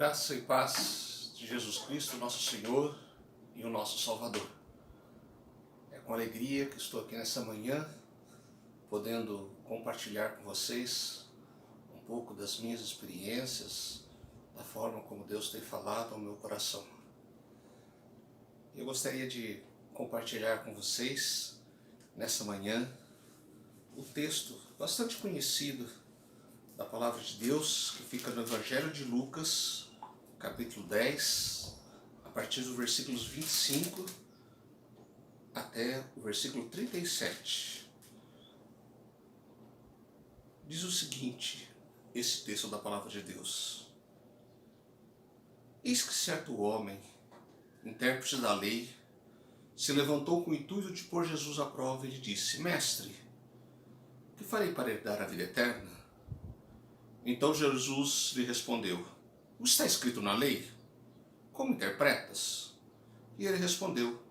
Graça e paz de Jesus Cristo, nosso Senhor e o nosso Salvador. É com alegria que estou aqui nessa manhã, podendo compartilhar com vocês um pouco das minhas experiências, da forma como Deus tem falado ao meu coração. Eu gostaria de compartilhar com vocês, nessa manhã, o texto bastante conhecido da Palavra de Deus, que fica no Evangelho de Lucas, capítulo 10, a partir dos versículos 25 até o versículo 37. Diz o seguinte, esse texto da Palavra de Deus: Eis que certo homem, intérprete da lei, se levantou com o intuito de pôr Jesus à prova e lhe disse: Mestre, que farei para herdar a vida eterna? Então Jesus lhe respondeu: O que está escrito na lei? Como interpretas? E ele respondeu: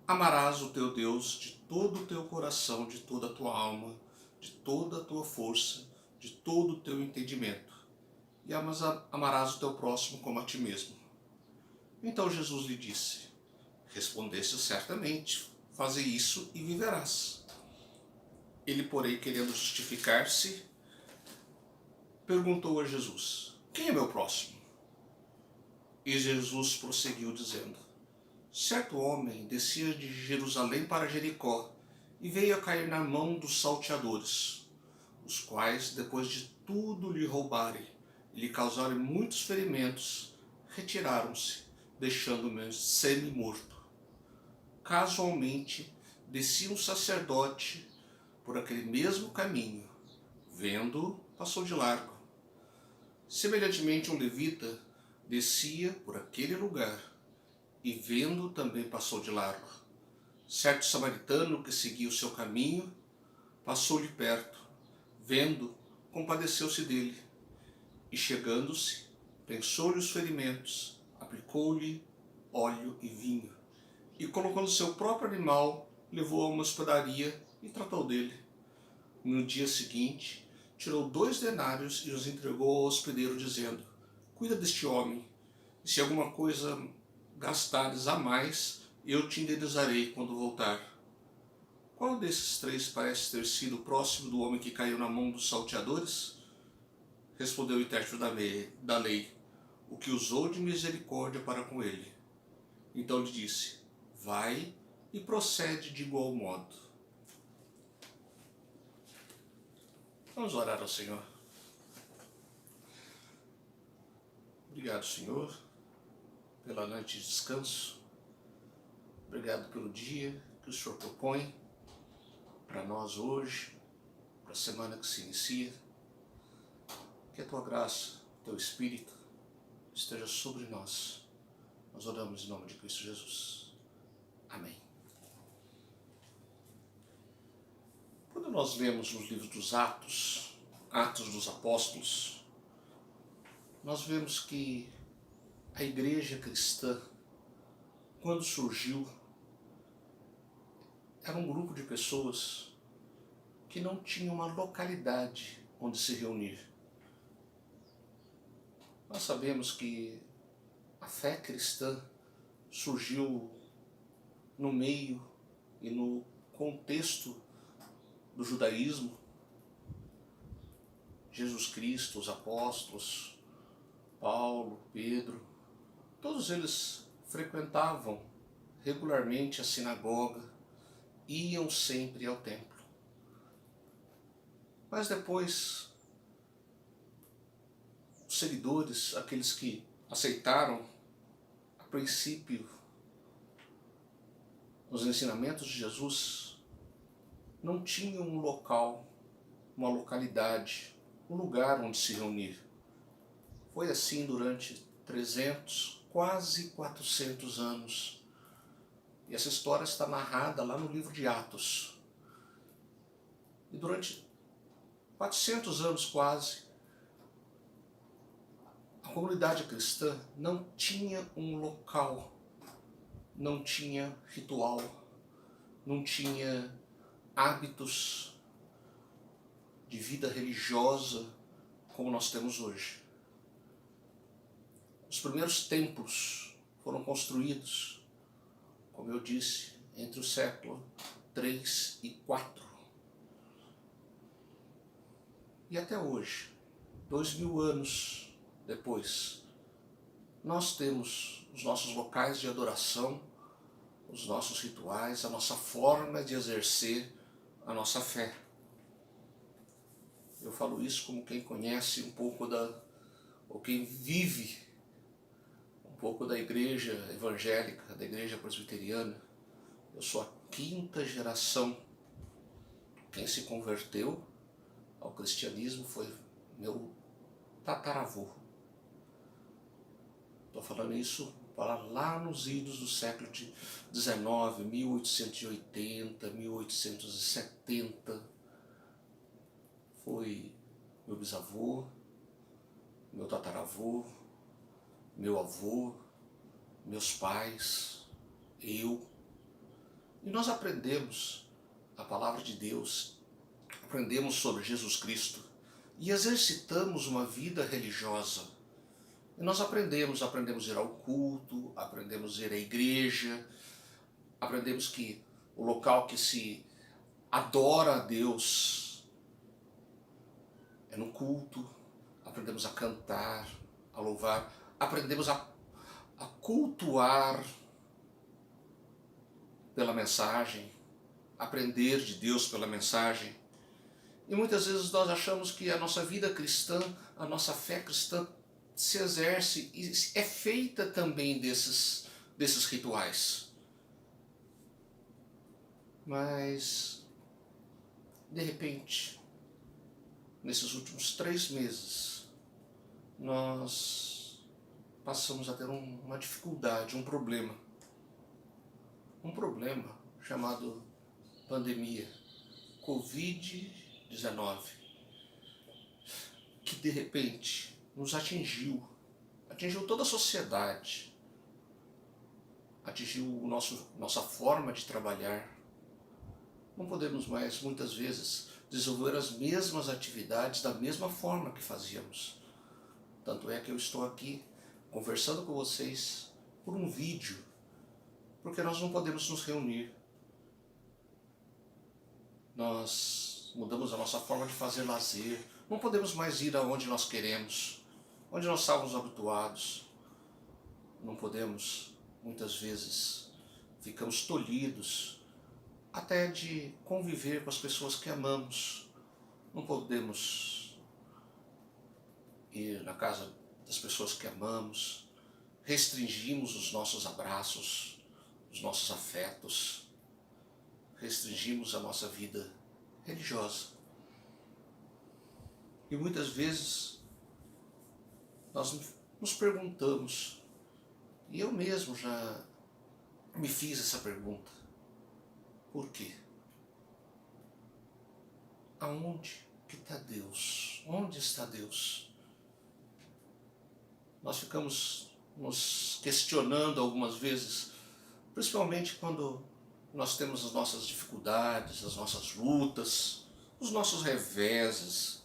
Amarás o teu Deus de todo o teu coração, de toda a tua alma, de toda a tua força, de todo o teu entendimento, e amarás o teu próximo como a ti mesmo. Então Jesus lhe disse: Respondeste certamente, faze isso e viverás. Ele, porém, querendo justificar-se, perguntou a Jesus: Quem é meu próximo? E Jesus prosseguiu dizendo: Certo homem descia de Jerusalém para Jericó e veio a cair na mão dos salteadores, os quais, depois de tudo lhe roubarem e lhe causarem muitos ferimentos, retiraram-se, deixando-o semi-morto. Casualmente, descia um sacerdote por aquele mesmo caminho. Vendo-o, passou de largo. Semelhantemente, um levita descia por aquele lugar e, vendo, também passou de largo. Certo samaritano que seguia o seu caminho passou-lhe perto. Vendo, compadeceu-se dele e, chegando-se, pensou-lhe os ferimentos, aplicou-lhe óleo e vinho e, colocando seu próprio animal, levou a uma hospedaria e tratou dele. No dia seguinte, tirou 2 denários e os entregou ao hospedeiro, dizendo: Cuida deste homem, e se alguma coisa gastares a mais, eu te indenizarei quando voltar. Qual desses 3 parece ter sido próximo do homem que caiu na mão dos salteadores? Respondeu o intérprete da lei: O que usou de misericórdia para com ele. Então lhe disse: Vai e procede de igual modo. Vamos orar ao Senhor. Obrigado, Senhor, pela noite de descanso. Obrigado pelo dia que o Senhor propõe para nós hoje, para a semana que se inicia. Que a tua graça, o teu Espírito esteja sobre nós. Nós oramos em nome de Cristo Jesus. Amém. Quando nós lemos nos livros dos Atos dos Apóstolos, nós vemos que a igreja cristã, quando surgiu, era um grupo de pessoas que não tinham uma localidade onde se reunir. Nós sabemos que a fé cristã surgiu no meio e no contexto do judaísmo. Jesus Cristo, os apóstolos, Paulo, Pedro, todos eles frequentavam regularmente a sinagoga, iam sempre ao templo. Mas depois, os seguidores, aqueles que aceitaram a princípio os ensinamentos de Jesus, não tinham um local, uma localidade, um lugar onde se reunir. Foi assim durante 300, quase 400 anos. E essa história está narrada lá no livro de Atos. E durante 400 anos quase, a comunidade cristã não tinha um local, não tinha ritual, não tinha hábitos de vida religiosa como nós temos hoje. Os primeiros templos foram construídos, como eu disse, entre o século 3 e 4. E até hoje, 2000 anos depois, nós temos os nossos locais de adoração, os nossos rituais, a nossa forma de exercer a nossa fé. Eu falo isso como quem conhece um pouco ou quem vive um pouco da igreja evangélica, da igreja presbiteriana. Eu sou a 5ª geração. Quem se converteu ao cristianismo foi meu tataravô. Estou falando isso para lá nos idos do século XIX, 1880, 1870. Foi meu bisavô, meu tataravô, meu avô, meus pais, eu. E nós aprendemos a palavra de Deus, aprendemos sobre Jesus Cristo e exercitamos uma vida religiosa. E nós aprendemos a ir ao culto, aprendemos a ir à igreja, aprendemos que o local que se adora a Deus é no culto, aprendemos a cantar, a louvar, aprendemos a cultuar pela mensagem, aprender de Deus pela mensagem. E muitas vezes nós achamos que a nossa vida cristã, a nossa fé cristã se exerce e é feita também desses rituais. Mas, de repente, nesses últimos 3 meses, nós passamos a ter uma dificuldade, um problema chamado pandemia, Covid-19, que de repente nos atingiu toda a sociedade, atingiu nossa forma de trabalhar. Não podemos mais, muitas vezes, desenvolver as mesmas atividades da mesma forma que fazíamos. Tanto é que eu estou aqui conversando com vocês por um vídeo, porque nós não podemos nos reunir. Nós mudamos a nossa forma de fazer lazer, não podemos mais ir aonde nós queremos, onde nós estávamos habituados. Não podemos, muitas vezes, ficamos tolhidos até de conviver com as pessoas que amamos. Não podemos ir na casa das pessoas que amamos, restringimos os nossos abraços, os nossos afetos, restringimos a nossa vida religiosa. E muitas vezes nós nos perguntamos, e eu mesmo já me fiz essa pergunta: por quê? Aonde que está Deus? Onde está Deus? Nós ficamos nos questionando algumas vezes, principalmente quando nós temos as nossas dificuldades, as nossas lutas, os nossos reveses,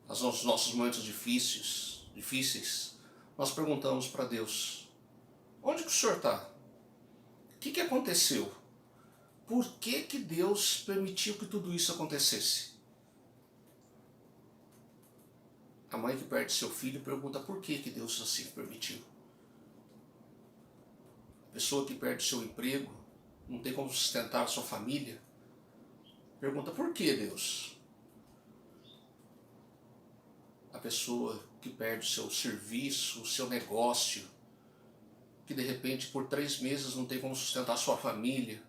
os nossos momentos difíceis. Nós perguntamos para Deus: onde que o Senhor está? O que aconteceu? Por que Deus permitiu que tudo isso acontecesse? A mãe que perde seu filho pergunta por que Deus assim permitiu. A pessoa que perde seu emprego, não tem como sustentar a sua família, pergunta por que Deus? A pessoa que perde o seu serviço, o seu negócio, que de repente por 3 meses não tem como sustentar a sua família,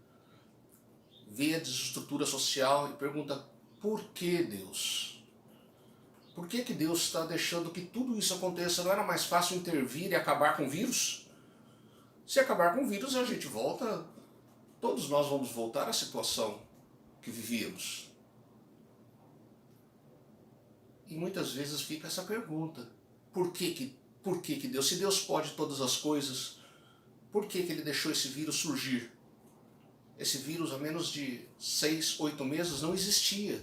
vê a desestrutura social e pergunta por que Deus? Por que Deus está deixando que tudo isso aconteça? Não era mais fácil intervir e acabar com o vírus? Se acabar com o vírus, a gente volta, todos nós vamos voltar à situação que vivíamos. E muitas vezes fica essa pergunta: por que Deus? Se Deus pode todas as coisas, por que Ele deixou esse vírus surgir? Esse vírus, há menos de 6, 8 meses, não existia.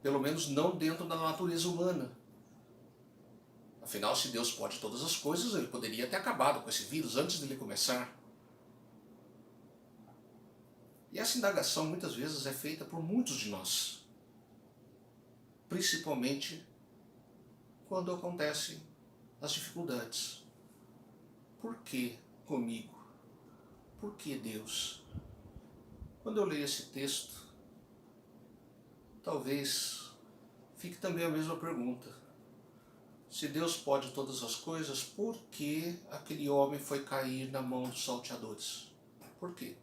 Pelo menos não dentro da natureza humana. Afinal, se Deus pode todas as coisas, ele poderia ter acabado com esse vírus antes dele começar. E essa indagação muitas vezes é feita por muitos de nós, principalmente quando acontecem as dificuldades. Por que comigo? Por que Deus? Quando eu leio esse texto, talvez fique também a mesma pergunta. Se Deus pode todas as coisas, por que aquele homem foi cair na mão dos salteadores? Por quê?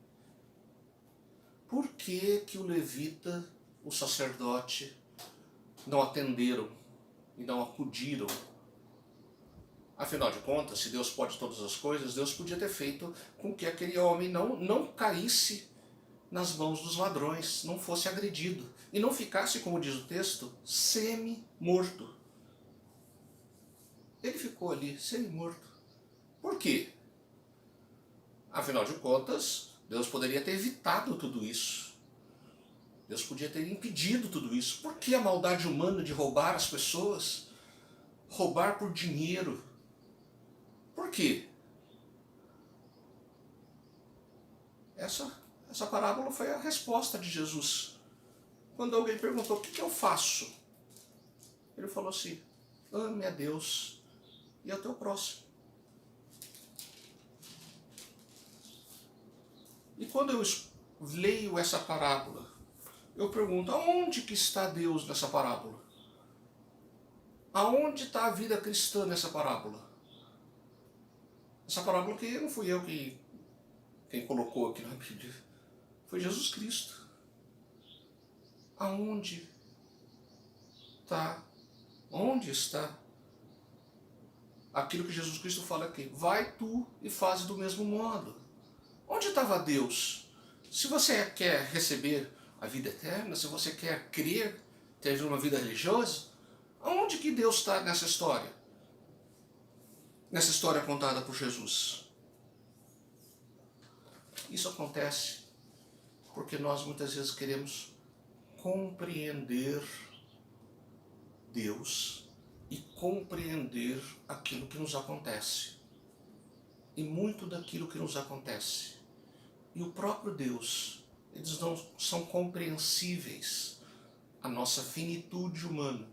Por que que o levita, o sacerdote, não atenderam e não acudiram? Afinal de contas, se Deus pode todas as coisas, Deus podia ter feito com que aquele homem não caísse nas mãos dos ladrões, não fosse agredido e não ficasse, como diz o texto, semi-morto. Ele ficou ali, semi-morto. Por quê? Afinal de contas, Deus poderia ter evitado tudo isso. Deus podia ter impedido tudo isso. Por que a maldade humana de roubar as pessoas? Roubar por dinheiro? Por quê? Essa parábola foi a resposta de Jesus. Quando alguém perguntou, o que eu faço? Ele falou assim, ame a Deus e ao teu próximo. E quando eu leio essa parábola, eu pergunto, aonde que está Deus nessa parábola? Aonde está a vida cristã nessa parábola? Essa parábola que não fui eu quem colocou aqui na Bíblia. Foi Jesus Cristo. Aonde está? Onde está aquilo que Jesus Cristo fala aqui? Vai tu e faz do mesmo modo. Onde estava Deus? Se você quer receber a vida eterna, se você quer crer, ter uma vida religiosa, aonde que Deus está nessa história? Nessa história contada por Jesus. Isso acontece porque nós muitas vezes queremos compreender Deus e compreender aquilo que nos acontece. E muito daquilo que nos acontece. E o próprio Deus, eles não são compreensíveis à nossa finitude humana.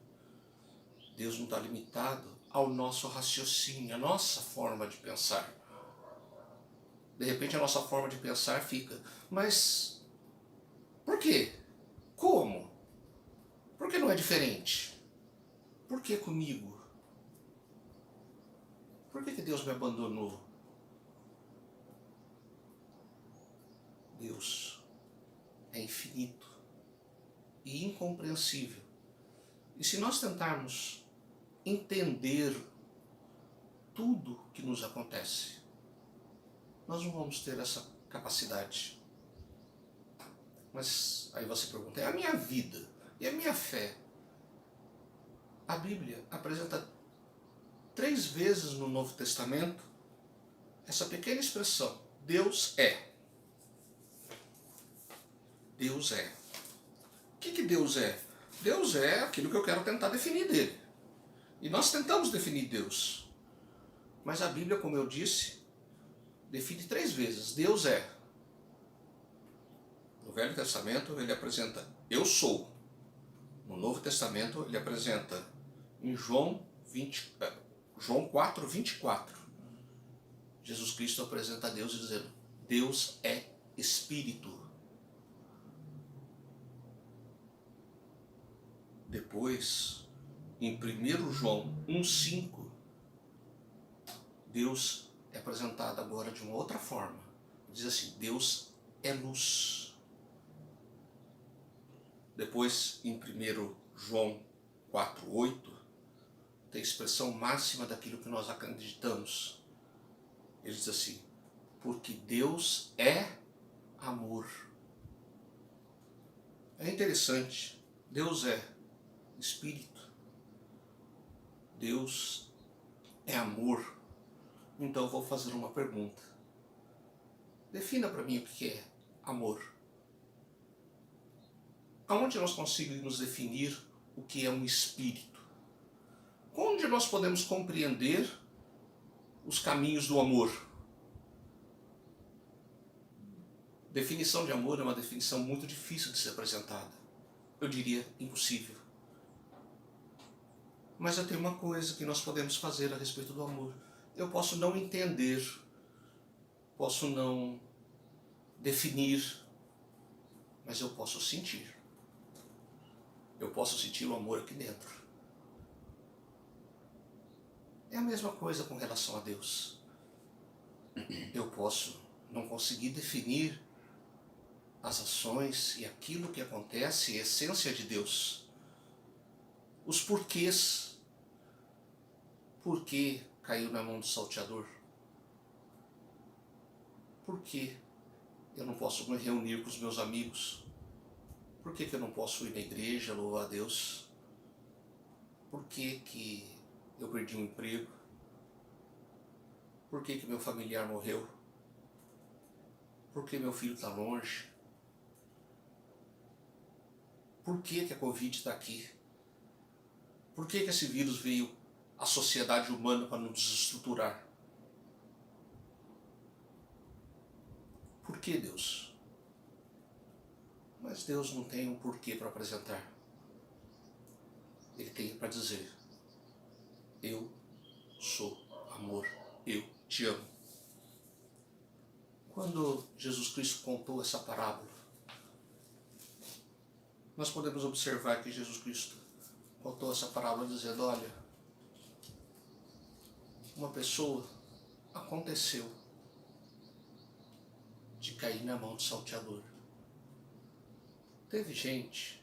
Deus não está limitado ao nosso raciocínio, à nossa forma de pensar. De repente a nossa forma de pensar fica, mas por quê? Como? Por que não é diferente? Por que comigo? Por que Deus me abandonou? Deus é infinito e incompreensível. E se nós tentarmos entender tudo que nos acontece, nós não vamos ter essa capacidade. Mas aí você pergunta, é a minha vida e a minha fé? A Bíblia apresenta 3 vezes no Novo Testamento essa pequena expressão, Deus é. Deus é. O que Deus é? Deus é aquilo que eu quero tentar definir dele. E nós tentamos definir Deus. Mas a Bíblia, como eu disse, define 3 vezes. Deus é. No Velho Testamento ele apresenta eu sou. No Novo Testamento ele apresenta em João 4, 24. Jesus Cristo apresenta a Deus dizendo, Deus é Espírito. Depois, em 1 João 1,5, Deus é apresentado agora de uma outra forma. Diz assim, Deus é luz. Depois, em 1 João 4,8, tem a expressão máxima daquilo que nós acreditamos. Ele diz assim, porque Deus é amor. É interessante, Deus é Espírito, Deus é amor. Então eu vou fazer uma pergunta. Defina para mim o que é amor. Aonde nós conseguimos definir o que é um espírito? onde nós podemos compreender os caminhos do amor? Definição de amor é uma definição muito difícil de ser apresentada. Eu diria impossível. Mas eu tenho uma coisa que nós podemos fazer a respeito do amor. Eu posso não entender, posso não definir, mas eu posso sentir. Eu posso sentir o amor aqui dentro. É a mesma coisa com relação a Deus. Eu posso não conseguir definir as ações e aquilo que acontece, a essência de Deus. Os porquês. Por que caiu na mão do salteador? Por que eu não posso me reunir com os meus amigos? Por que eu não posso ir na igreja, louvar a Deus? Por que eu perdi um emprego? Por que meu familiar morreu? Por que meu filho está longe? Por que a Covid está aqui? Por que esse vírus veio à sociedade humana para nos desestruturar? Por que, Deus? Mas Deus não tem um porquê para apresentar. Ele tem para dizer: eu sou amor, eu te amo. Quando Jesus Cristo contou essa parábola, nós podemos observar que Jesus Cristo contou essa parábola dizendo: olha, uma pessoa aconteceu de cair na mão do salteador. Teve gente,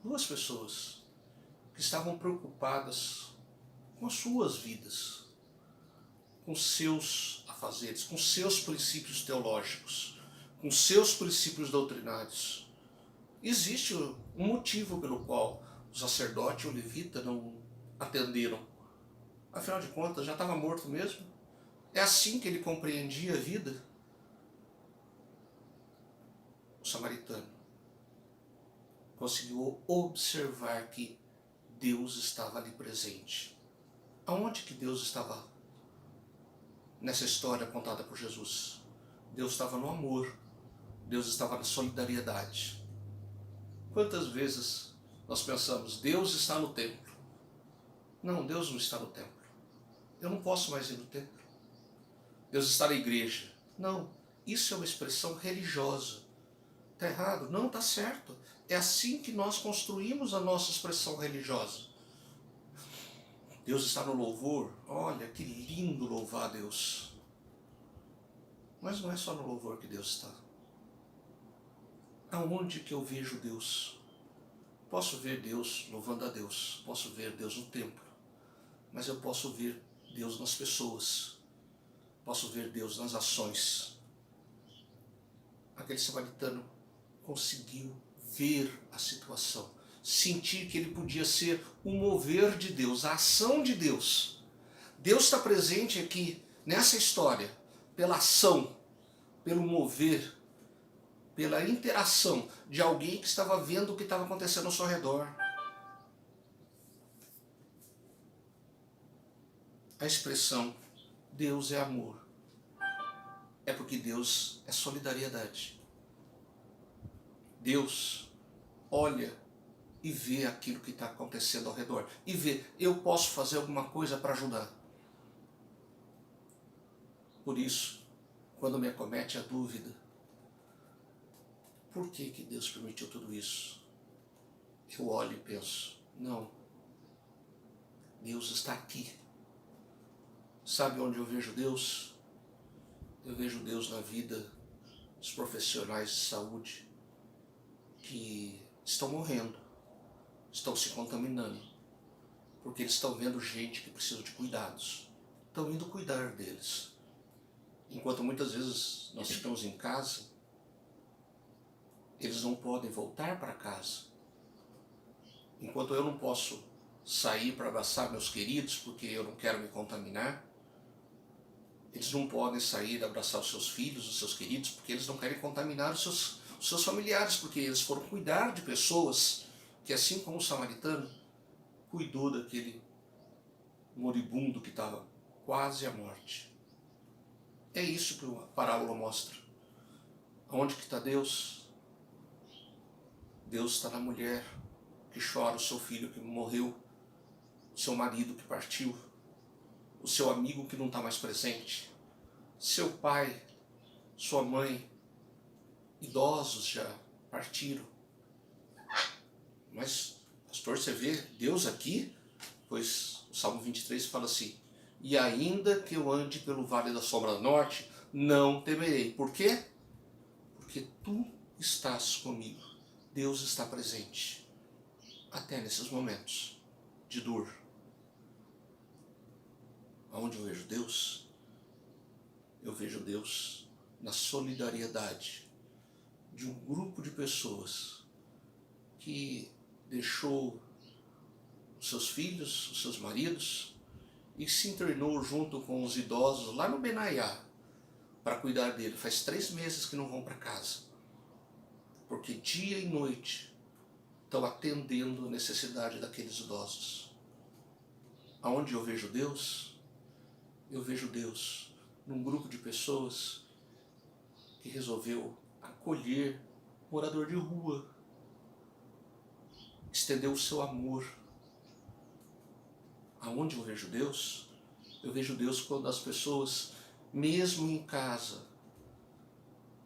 duas pessoas, que estavam preocupadas com as suas vidas, com seus afazeres, com seus princípios teológicos, com seus princípios doutrinários. Existe um motivo pelo qual o sacerdote e o levita não atenderam. Afinal de contas, já estava morto mesmo. É assim que ele compreendia a vida. O samaritano conseguiu observar que Deus estava ali presente. Aonde que Deus estava nessa história contada por Jesus? Deus estava no amor. Deus estava na solidariedade. Quantas vezes nós pensamos: Deus está no templo? Não, Deus não está no templo. Eu não posso mais ir no templo. Deus está na igreja. Não, isso é uma expressão religiosa. Está errado? Não, está certo. É assim que nós construímos a nossa expressão religiosa. Deus está no louvor. Olha, que lindo louvar a Deus. Mas não é só no louvor que Deus está. Aonde que eu vejo Deus? Posso ver Deus louvando a Deus. Posso ver Deus no templo. Mas eu posso ver Deus nas pessoas. Posso ver Deus nas ações. Aquele samaritano conseguiu ver a situação, sentir que ele podia ser o mover de Deus, a ação de Deus. Deus está presente aqui nessa história pela ação, pelo mover, pela interação de alguém que estava vendo o que estava acontecendo ao seu redor. A expressão Deus é amor é porque Deus é solidariedade. Deus olha e vê aquilo que está acontecendo ao redor. E vê, eu posso fazer alguma coisa para ajudar. Por isso, quando me acomete a dúvida, por que Deus permitiu tudo isso? Eu olho e penso, não, Deus está aqui. Sabe onde eu vejo Deus? Eu vejo Deus na vida dos profissionais de saúde que estão morrendo, estão se contaminando, porque eles estão vendo gente que precisa de cuidados, estão indo cuidar deles. Enquanto muitas vezes nós ficamos em casa, eles não podem voltar para casa. Enquanto eu não posso sair para abraçar meus queridos porque eu não quero me contaminar, eles não podem sair abraçar os seus filhos, os seus queridos, porque eles não querem contaminar os seus familiares, porque eles foram cuidar de pessoas que, assim como o samaritano, cuidou daquele moribundo que estava quase à morte. É isso que a parábola mostra. Onde que está Deus? Deus está na mulher que chora o seu filho que morreu, o seu marido que partiu, o seu amigo que não está mais presente, seu pai, sua mãe, idosos já partiram. Mas, pastor, você vê Deus aqui? Pois o Salmo 23 fala assim: e ainda que eu ande pelo vale da sombra da norte, não temerei. Por quê? Porque tu estás comigo. Deus está presente, até nesses momentos de dor. Aonde eu vejo Deus? Eu vejo Deus na solidariedade de um grupo de pessoas que deixou os seus filhos, os seus maridos, e se internou junto com os idosos lá no Benaiá para cuidar dele. Faz 3 meses que não vão para casa, porque dia e noite estão atendendo a necessidade daqueles idosos. Aonde eu vejo Deus? Eu vejo Deus num grupo de pessoas que resolveu acolher morador de rua, estendeu o seu amor. Aonde eu vejo Deus? Eu vejo Deus quando as pessoas, mesmo em casa,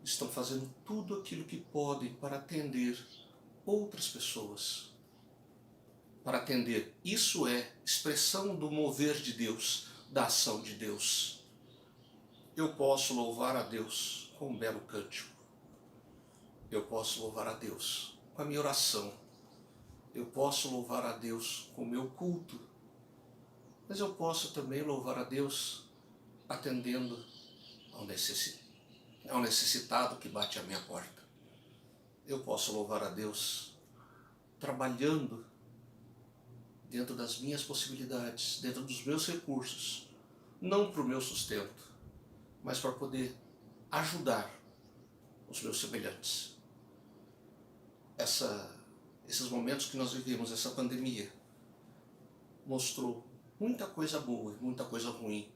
estão fazendo tudo aquilo que podem para atender outras pessoas. Para atender. Isso é expressão do mover de Deus, da ação de Deus. Eu posso louvar a Deus com um belo cântico. Eu posso louvar a Deus com a minha oração. Eu posso louvar a Deus com o meu culto. Mas eu posso também louvar a Deus atendendo ao necessitado que bate à minha porta. Eu posso louvar a Deus trabalhando dentro das minhas possibilidades, dentro dos meus recursos, não para o meu sustento, mas para poder ajudar os meus semelhantes. Esses momentos que nós vivemos, essa pandemia, mostrou muita coisa boa e muita coisa ruim.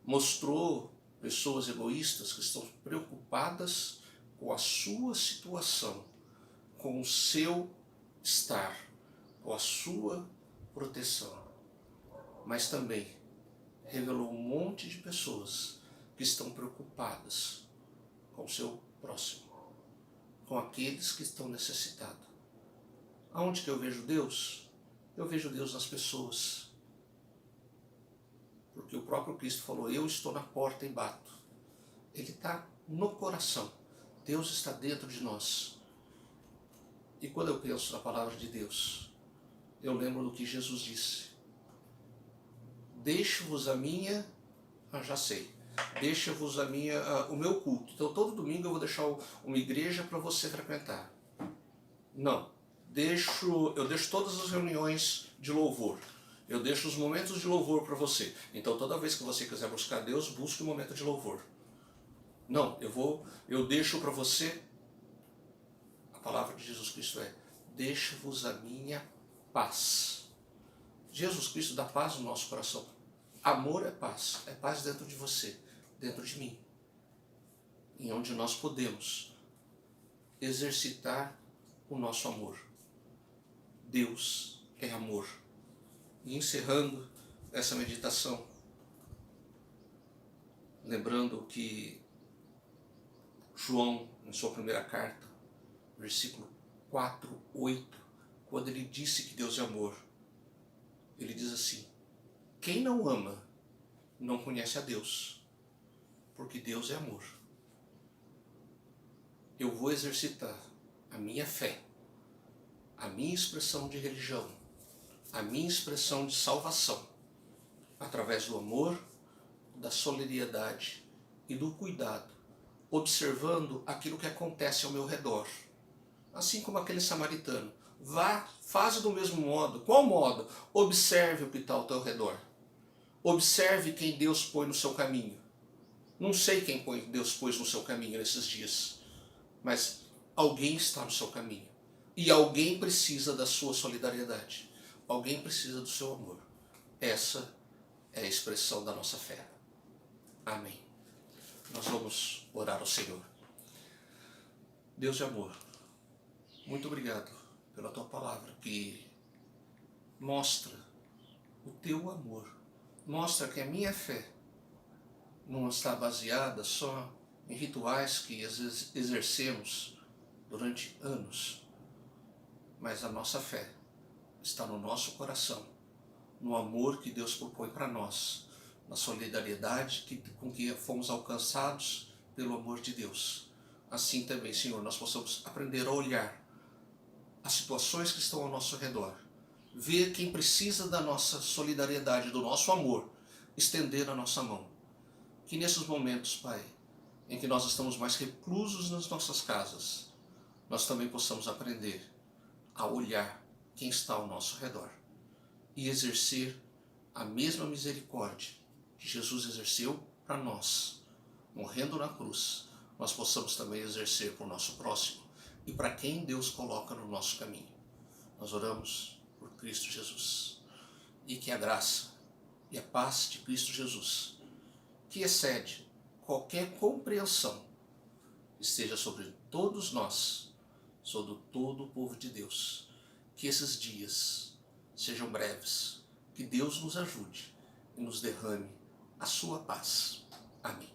Mostrou pessoas egoístas que estão preocupadas com a sua situação, com o seu estar, com a sua proteção. Mas também revelou um monte de pessoas que estão preocupadas com o seu próximo, com aqueles que estão necessitados. Aonde que eu vejo Deus? Eu vejo Deus nas pessoas. Porque o próprio Cristo falou: eu estou na porta e bato. Ele está no coração. Deus está dentro de nós. E quando eu penso na palavra de Deus, eu lembro do que Jesus disse: deixo-vos a minha, já sei, deixa-vos o meu culto. Então todo domingo eu vou deixar uma igreja para você frequentar. Não, eu deixo todas as reuniões de louvor. Eu deixo os momentos de louvor para você. Então toda vez que você quiser buscar Deus, busque um momento de louvor. Não, eu deixo para você, a palavra de Jesus Cristo é: deixo-vos a minha paz. Jesus Cristo dá paz no nosso coração. Amor é paz dentro de você, dentro de mim. Em onde nós podemos exercitar o nosso amor. Deus é amor. E encerrando essa meditação, lembrando que João, em sua primeira carta, versículo 4, 8, quando ele disse que Deus é amor, ele diz assim: quem não ama não conhece a Deus, porque Deus é amor. Eu vou exercitar a minha fé, a minha expressão de religião, a minha expressão de salvação, através do amor, da solidariedade e do cuidado, observando aquilo que acontece ao meu redor. Assim como aquele samaritano. Vá, faz do mesmo modo. Qual modo? Observe o que está ao teu redor. Observe quem Deus põe no seu caminho. Não sei quem Deus pôs no seu caminho nesses dias, mas alguém está no seu caminho. E alguém precisa da sua solidariedade. Alguém precisa do seu amor. Essa é a expressão da nossa fé. Amém. Nós vamos orar ao Senhor. Deus de amor, muito obrigado pela tua palavra que mostra o teu amor, mostra que a minha fé não está baseada só em rituais que exercemos durante anos, mas a nossa fé está no nosso coração, no amor que Deus propõe para nós, na solidariedade com que fomos alcançados pelo amor de Deus. Assim também, Senhor, nós possamos aprender a olhar as situações que estão ao nosso redor, ver quem precisa da nossa solidariedade, do nosso amor, estender a nossa mão. Que nesses momentos, Pai, em que nós estamos mais reclusos nas nossas casas, nós também possamos aprender a olhar quem está ao nosso redor e exercer a mesma misericórdia que Jesus exerceu para nós, morrendo na cruz, nós possamos também exercer para o nosso próximo e para quem Deus coloca no nosso caminho. Nós oramos por Cristo Jesus. E que a graça e a paz de Cristo Jesus, que excede qualquer compreensão, esteja sobre todos nós, sobre todo o povo de Deus. Que esses dias sejam breves, que Deus nos ajude e nos derrame a sua paz. Amém.